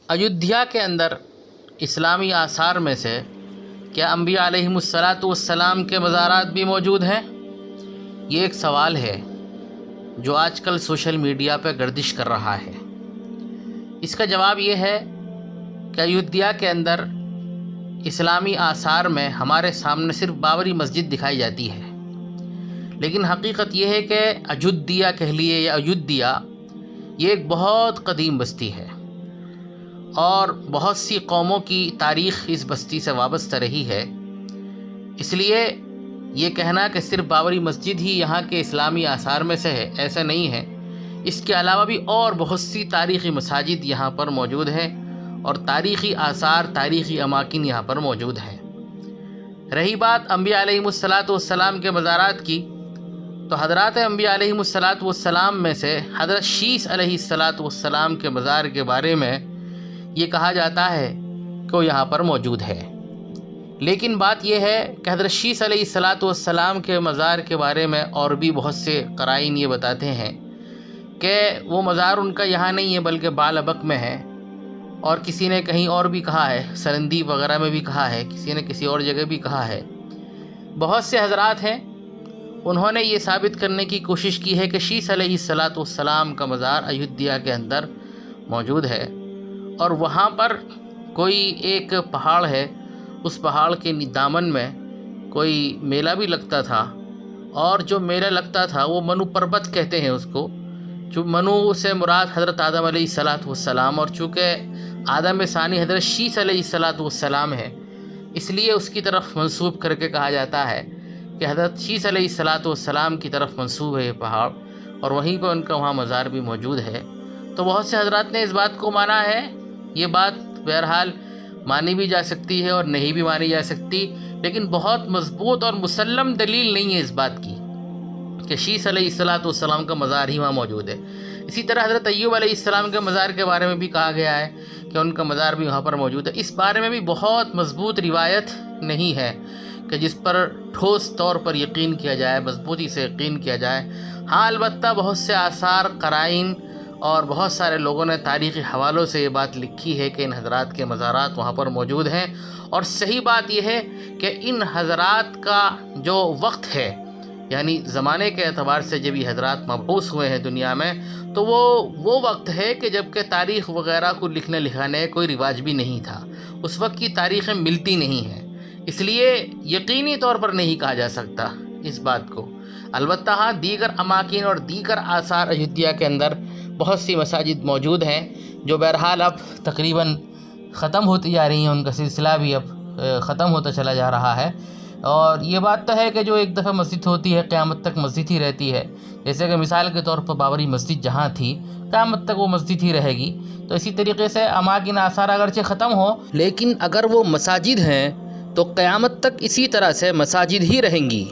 ایودھیا کے اندر اسلامی آثار میں سے کیا انبیاء علیہم الصلاۃ والسلام کے مزارات بھی موجود ہیں؟ یہ ایک سوال ہے جو آج کل سوشل میڈیا پہ گردش کر رہا ہے۔ اس کا جواب یہ ہے کہ ایودھیا کے اندر اسلامی آثار میں ہمارے سامنے صرف بابری مسجد دکھائی جاتی ہے، لیکن حقیقت یہ ہے کہ اجودھیا کہہ لیے یا ایودھیا یہ ایک بہت قدیم بستی ہے اور بہت سی قوموں کی تاریخ اس بستی سے وابستہ رہی ہے۔ اس لیے یہ کہنا کہ صرف بابری مسجد ہی یہاں کے اسلامی آثار میں سے ہے، ایسا نہیں ہے۔ اس کے علاوہ بھی اور بہت سی تاریخی مساجد یہاں پر موجود ہیں اور تاریخی آثار، تاریخی اماکن یہاں پر موجود ہیں۔ رہی بات انبیاء علیہم الصلاۃ والسلام کے مزارات کی، تو حضرات انبیاء علیہم الصلاۃ والسلام میں سے حضرت شیث علیہ الصلاۃ والسلام کے مزار کے بارے میں یہ کہا جاتا ہے کہ وہ یہاں پر موجود ہے، لیکن بات یہ ہے کہ حضرت شیث علیہ الصلاۃ والسلام کے مزار کے بارے میں اور بھی بہت سے قرائن یہ بتاتے ہیں کہ وہ مزار ان کا یہاں نہیں ہے بلکہ بالابک میں ہے، اور کسی نے کہیں اور بھی کہا ہے، سرندیپ وغیرہ میں بھی کہا ہے، کسی نے کسی اور جگہ بھی کہا ہے۔ بہت سے حضرات ہیں انہوں نے یہ ثابت کرنے کی کوشش کی ہے کہ شیث علیہ الصلاۃ والسلام کا مزار ایودھیا کے اندر موجود ہے، اور وہاں پر کوئی ایک پہاڑ ہے، اس پہاڑ کے دامن میں کوئی میلہ بھی لگتا تھا، اور جو میلہ لگتا تھا وہ منو پربت کہتے ہیں اس کو۔ جو منو سے مراد حضرت آدم علیہ الصلاۃ والسلام، اور چونکہ آدم ثانی حضرت شیث علیہ الصلاۃ والسلام ہے، اس لیے اس کی طرف منسوب کر کے کہا جاتا ہے کہ حضرت شیث علیہ الصلاۃ والسلام کی طرف منسوب ہے یہ پہاڑ، اور وہیں پہ ان کا وہاں مزار بھی موجود ہے۔ تو بہت سے حضرات نے اس بات کو مانا ہے۔ یہ بات بہرحال مانی بھی جا سکتی ہے اور نہیں بھی مانی جا سکتی، لیکن بہت مضبوط اور مسلم دلیل نہیں ہے اس بات کی کہ شیث علیہ الصلاۃ والسلام کا مزار ہی وہاں موجود ہے۔ اسی طرح حضرت ایوب علیہ السلام کے مزار کے بارے میں بھی کہا گیا ہے کہ ان کا مزار بھی وہاں پر موجود ہے۔ اس بارے میں بھی بہت مضبوط روایت نہیں ہے کہ جس پر ٹھوس طور پر یقین کیا جائے، مضبوطی سے یقین کیا جائے۔ ہاں، البتہ بہت سے آثار، قرائن اور بہت سارے لوگوں نے تاریخی حوالوں سے یہ بات لکھی ہے کہ ان حضرات کے مزارات وہاں پر موجود ہیں، اور صحیح بات یہ ہے کہ ان حضرات کا جو وقت ہے، یعنی زمانے کے اعتبار سے جب یہ حضرات مبعوث ہوئے ہیں دنیا میں، تو وہ وقت ہے کہ جب کہ تاریخ وغیرہ کو لکھنے لکھانے کوئی رواج بھی نہیں تھا، اس وقت کی تاریخیں ملتی نہیں ہیں، اس لیے یقینی طور پر نہیں کہا جا سکتا اس بات کو۔ البتہ ہاں، دیگر اماکن اور دیگر آثار ایودھیا کے اندر بہت سی مساجد موجود ہیں جو بہرحال اب تقریباً ختم ہوتی جا رہی ہیں، ان کا سلسلہ بھی اب ختم ہوتا چلا جا رہا ہے۔ اور یہ بات تو ہے کہ جو ایک دفعہ مسجد ہوتی ہے قیامت تک مسجد ہی رہتی ہے، جیسے کہ مثال کے طور پر بابری مسجد جہاں تھی قیامت تک وہ مسجد ہی رہے گی۔ تو اسی طریقے سے اماکن آثار اگرچہ ختم ہو، لیکن اگر وہ مساجد ہیں تو قیامت تک اسی طرح سے مساجد ہی رہیں گی۔